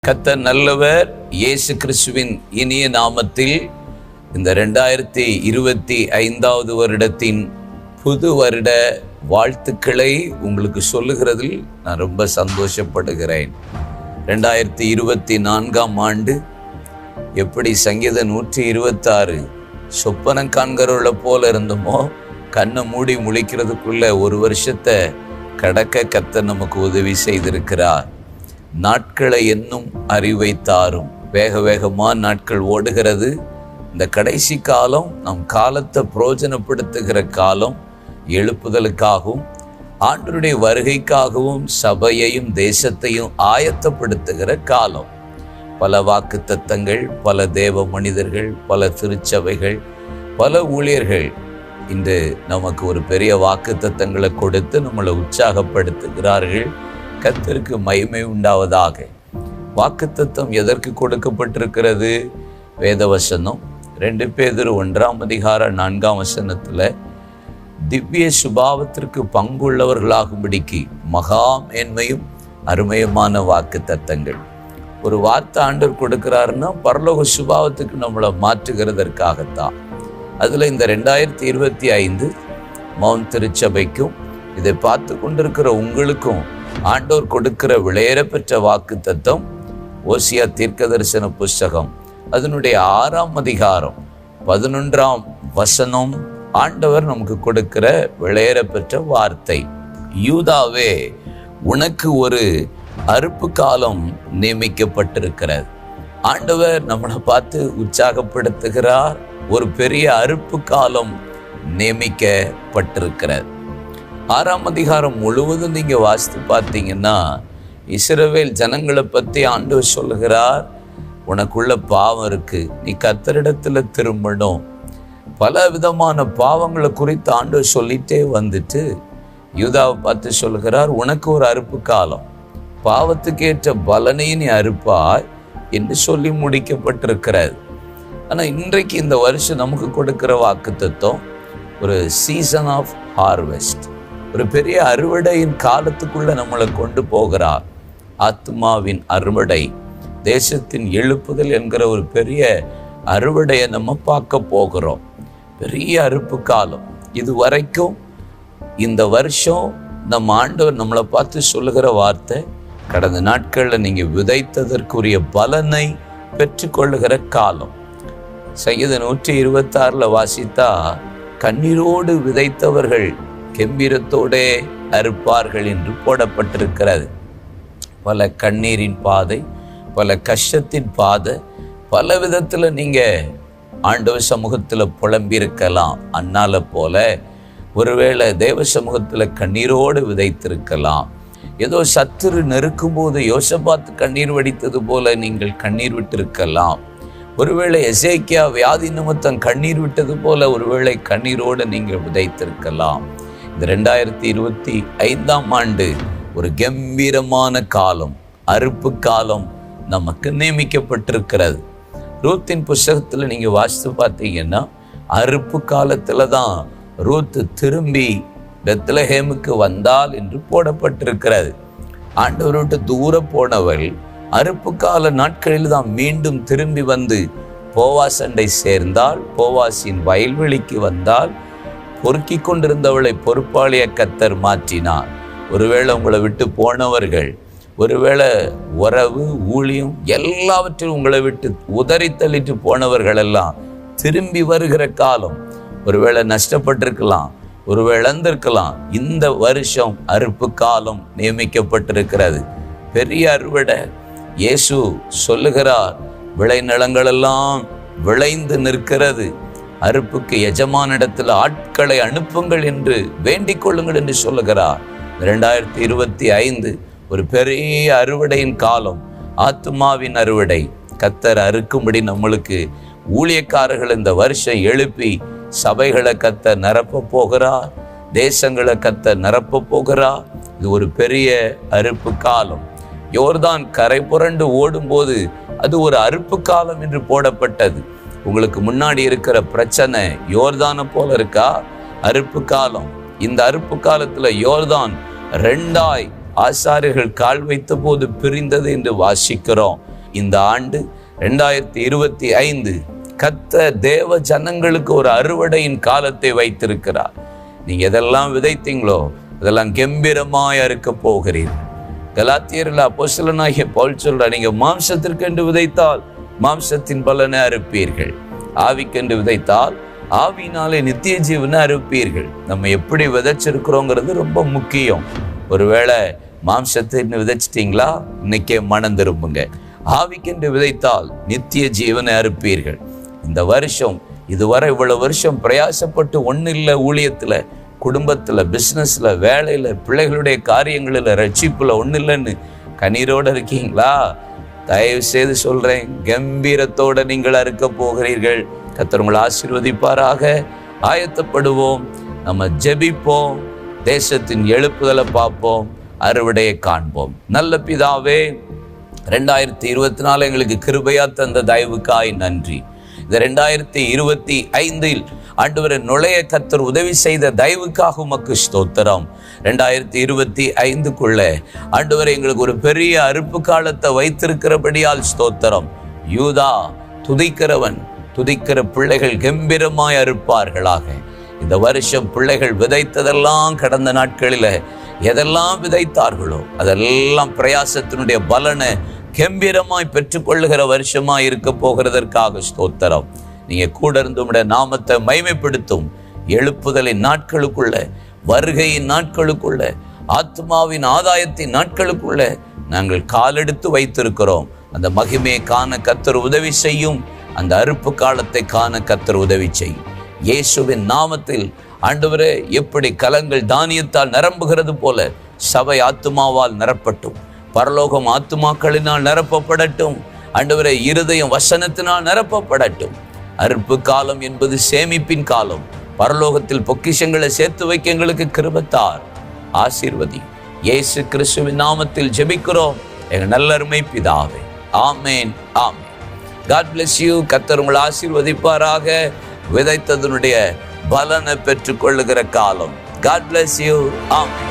கர்த்தர் நல்லவர். இயேசு கிறிஸ்துவின் இனிய நாமத்தில் இந்த 2025 வருடத்தின் புது வருட வாழ்த்துக்களை உங்களுக்கு சொல்லுகிறதில் நான் ரொம்ப சந்தோஷப்படுகிறேன். 2024 ஆண்டு எப்படி சங்கீதம் 126 சொப்பனம் காண்கிறவளை போல இருந்தோமோ, கண்ணை மூடி முழிக்கிறதுக்குள்ள ஒரு வருஷத்தை கடக்க கர்த்தர் நமக்கு உதவி செய்திருக்கிறார். நாட்களை என்னும் அறிவை தாரும். வேக வேகமாக நாட்கள் ஓடுகிறது. இந்த கடைசி காலம் நம் காலத்தை பிரயோஜனப்படுத்துகிற காலம். எழுப்புதலுக்காகவும் ஆண்டவருடைய வருகைக்காகவும் சபையையும் தேசத்தையும் ஆயத்தப்படுத்துகிற காலம். பல வாக்குத்தத்தங்கள், பல தேவ மனிதர்கள், பல திருச்சபைகள், பல ஊழியர்கள் இன்று நமக்கு ஒரு பெரிய வாக்குத்தத்தங்களை கொடுத்து நம்மளை உற்சாகப்படுத்துகிறார்கள். கர்த்தருக்கு மகிமை உண்டாவதாக. வாக்குத்தத்தம் எதற்கு கொடுக்கப்பட்டிருக்கிறது? வேதவசனம் 2 பேதுரு 1:4 திவ்ய சுபாவத்திற்கு பங்குள்ளவர்களாகும்படிக்கு மகா மேன்மையும் அருமையுமான வாக்குத்தத்தங்கள். ஒரு வார்த்தை ஆண்டவர் கொடுக்கிறாருன்னா பரலோக சுபாவத்துக்கு நம்மளை மாற்றுகிறதற்காகத்தான். அதில் இந்த 2025 மவுண்ட் திருச்சபைக்கும் இதை பார்த்து கொண்டிருக்கிற உங்களுக்கும் ஆண்டவர் கொடுக்கிற விலையேற பெற்ற வாக்கு தத்தம் ஓசியா தீர்க்கதரிசன புஸ்தகம் அதனுடைய 6:11 ஆண்டவர் நமக்கு கொடுக்கிற விலையேற பெற்ற வார்த்தை. யூதாவே, உனக்கு ஒரு அறுப்பு காலம் நியமிக்கப்பட்டிருக்கிறது. ஆண்டவர் நம்மளை பார்த்து உற்சாகப்படுத்துகிறார். ஒரு பெரிய அறுப்பு காலம் நியமிக்கப்பட்டிருக்கிறது. 6 முழுவதும் நீங்க வாசித்து பார்த்தீங்கன்னா, இஸ்ரவேல் ஜனங்களை பத்தி ஆண்டவர் சொல்லுகிறார், உனக்குள்ள பாவம் இருக்கு, நீ கர்த்தரிடத்துல திரும்பணும். பல விதமான பாவங்களை குறித்து ஆண்டவர் சொல்லிட்டே வந்துட்டு யூதாவை பார்த்து சொல்லுகிறார், உனக்கு ஒரு அறுப்பு காலம், பாவத்துக்கு ஏற்ற பலனை நீ அறுப்பாய் என்று சொல்லி முடிக்கப்பட்டிருக்கிறது. ஆனா இன்றைக்கு இந்த வருஷம் நமக்கு கொடுக்கிற வாக்குத்தத்தம் ஒரு சீசன் ஆஃப் ஹார்வெஸ்ட், ஒரு பெரிய அறுவடையின் காலத்துக்குள்ள நம்மளை கொண்டு போகிறார். ஆத்மாவின் அறுவடை, தேசத்தின் எழுப்புதல் என்கிற ஒரு பெரிய அறுவடையை நம்ம பார்க்க போகிறோம். பெரிய அறுப்பு காலம். இது வரைக்கும் இந்த வருஷம் நம்ம ஆண்டவர் நம்மளை பார்த்து சொல்லுகிற வார்த்தை, கடந்த நாட்களில் நீங்க விதைத்ததற்குரிய பலனை பெற்றுக்கொள்ளுகிற காலம். சங்கீதம் 126 வாசித்தா, கண்ணீரோடு விதைத்தவர்கள் கெம்பீரத்தோடே அறுப்பார்கள் என்று போடப்பட்டிருக்கிறது. பல கண்ணீரின் பாதை, பல கஷ்டத்தின் பாதை, பல விதத்தில் நீங்க ஆண்டவர் சமூகத்தில் புலம்பியிருக்கலாம். அண்ணால போல ஒருவேளை தேவ சமூகத்தில் கண்ணீரோடு விதைத்திருக்கலாம். ஏதோ சத்துரு நெருக்கும் போது யோசபாத்து கண்ணீர் வடித்தது போல நீங்கள் கண்ணீர் விட்டிருக்கலாம். ஒருவேளை எசேக்கியா வியாதி நிமித்தம் கண்ணீர் விட்டது போல ஒருவேளை கண்ணீரோடு நீங்கள் விதைத்திருக்கலாம். இந்த 2025 ஆண்டு ஒரு கம்பீரமான காலம், அறுப்பு காலம் நமக்கு நியமிக்கப்பட்டிருக்கிறது. ரூத்தின் புஸ்தகத்துல நீங்க வாசித்து பார்த்தீங்கன்னா, அறுப்பு காலத்துல தான் ரூத் திரும்பி பெத்லஹேமுக்கு வந்தாள் என்று போடப்பட்டிருக்கிறது. ஆண்டவரை விட்டு தூர போனவள் அறுப்பு கால நாட்களில் தான் மீண்டும் திரும்பி வந்து போவாசண்டை சேர்ந்தாள். போவாசின் வயல்வெளிக்கு வந்தால் பொறுக்கி கொண்டிருந்தவளை பொறுப்பாளிய கர்த்தர் மாற்றினார். ஒருவேளை உங்களை விட்டு போனவர்கள், ஒருவேளை உறவு, ஊழியம் எல்லாவற்றையும் உங்களை விட்டு உதறி தள்ளிட்டு போனவர்கள் எல்லாம் திரும்பி வருகிற காலம். ஒருவேளை நஷ்டப்பட்டிருக்கலாம், ஒருவேளை இழந்திருக்கலாம். இந்த வருஷம் அறுப்பு காலம் நியமிக்கப்பட்டிருக்கிறது. பெரிய அறுவடை. இயேசு சொல்லுகிறார், விளைநிலங்களெல்லாம் விளைந்து நிற்கிறது, அறுப்புக்கு எஜமான இடத்துல ஆட்களை அனுப்புங்கள் என்று வேண்டிக் கொள்ளுங்கள் என்று சொல்லுகிறார். 2025 ஒரு பெரிய அறுவடையின் காலம், ஆத்துமாவின் அறுவடை. கர்த்தர் அறுக்கும்படி நம்மளுக்கு ஊழியக்காரர்கள் இந்த வருஷம் எழுப்பி சபைகளை கர்த்தர் நிரப்ப போகிறார், தேசங்களை கர்த்தர் நிரப்ப போகிறார். இது ஒரு பெரிய அறுப்பு காலம். யோர்தான் கரை புரண்டு ஓடும்போது அது ஒரு அறுப்பு காலம் என்று போடப்பட்டது. உங்களுக்கு முன்னாடி இருக்கிற பிரச்சனை யோர்தானை போல இருக்கா? அறுப்பு காலம். இந்த அறுப்பு காலத்துல யோர்தான் 2 ஆசாரியர்கள் கால் வைத்த போது பிரிந்தது என்று வாசிக்கிறோம். இந்த ஆண்டு 2025 கர்த்தர் தேவ ஜனங்களுக்கு ஒரு அறுவடையின் காலத்தை வைத்திருக்கிறார். நீங்க எதெல்லாம் விதைத்தீங்களோ அதெல்லாம் கம்பீரமாய் அறுக்க போகிறீர்கள். கலாத்தியரில் அப்போஸ்தலனாகிய பவுல் சொல்றார், நீங்க மாம்சத்திற்கென்று விதைத்தால் மாம்சத்தின் பலனை அறுப்பீர்கள், ஆவிக்கென்று விதைத்தால் ஆவியினாலே நித்திய ஜீவனை அறுப்பீர்கள். நம்ம எப்படி விதைச்சிருக்கிறோங்கிறது ரொம்ப முக்கியம். ஒருவேளை மாம்சத்தின்னு விதைச்சிட்டீங்களா, இன்னைக்கே மனம் திரும்புங்க. ஆவிக்கென்று விதைத்தால் நித்திய ஜீவனை அறுப்பீர்கள். இந்த வருஷம் இதுவரை இவ்வளவு வருஷம் பிரயாசப்பட்டு ஒன்றும் இல்லை, ஊழியத்தில், குடும்பத்தில், பிஸ்னஸில், வேலையில், பிள்ளைகளுடைய காரியங்களில், ரட்சிப்பில் ஒன்றும் இல்லைன்னு கண்ணீரோடு இருக்கீங்களா? தயவு செய்து சொல்கிறேன், கம்பீரத்தோடு நீங்கள் அறுக்க போகிறீர்கள். கர்த்தர் உங்களை ஆசீர்வதிப்பாராக. ஆயத்தப்படுவோம், நம்ம ஜெபிப்போம், தேசத்தின் எழுப்புதலை பார்ப்போம், அறுவடையை காண்போம். நல்ல பிதாவே, 2024 எங்களுக்கு கிருபையா தந்த தயவுக்காய் நன்றி. இந்த 2025 ஆண்டவரை நுழைய கர்த்தர் உதவி செய்த தயவுக்காக உமக்கு ஸ்தோத்திரம். 2025 ஆண்டவரை எங்களுக்கு ஒரு பெரிய அறுப்பு காலத்தை வைத்திருக்கிறபடியால் ஸ்தோத்திரம். யூதா துதிக்கிறவன், துதிக்கிற பிள்ளைகள் கம்பீரமாய் அறுப்பார்களாக. இந்த வருஷம் பிள்ளைகள் விதைத்ததெல்லாம் கடந்த நாட்களில் எதெல்லாம் விதைத்தார்களோ அதெல்லாம் பிரயாசத்தினுடைய பலனை கம்பீரமாய் பெற்றுக்கொள்ளுகிற வருஷமாய் இருக்க போகிறதற்காக ஸ்தோத்திரம். நீங்க கூட இருந்து உம்முடைய நாமத்தை மகிமைப்படுத்தும் எழுப்புதலின் நாட்களுக்குள்ள, வருகையின் நாட்களுக்குள்ள, ஆத்மாவின் ஆதாயத்தின் நாட்களுக்குள்ள நாங்கள் காலெடுத்து வைத்திருக்கிறோம். அந்த மகிமையை காண கர்த்தர் உதவி செய்யும். அந்த அறுப்பு காலத்தை காண கர்த்தர் உதவி செய்யும். இயேசுவின் நாமத்தில் ஆண்டவரே, எப்படி கலங்கள் தானியத்தால் நிரம்புகிறது போல சபை ஆத்துமாவால் நிரப்பட்டும். பரலோகம் ஆத்துமாக்களினால் நிரப்பப்படட்டும். ஆண்டவரே, இருதயம் வசனத்தினால் நிரப்பப்படட்டும். அறுப்பு காலம் என்பது சேமிப்பின் காலம். பரலோகத்தில் பொக்கிஷங்களை சேர்த்து வைக்க எங்களுக்கு கிருபைத்தார். ஆசீர்வதி. இயேசு கிறிஸ்துவின் நாமத்தில் ஜெபிக்கிறோம் எங்கள் நல்லருமை பிதாவே. ஆமேன், ஆமேன். God bless you. கர்த்தர் உங்களை ஆசீர்வதிப்பாராக. விதைத்ததனுடைய பலனை பெற்றுக்கொள்ளுகிற காலம். God bless you. ஆமென்.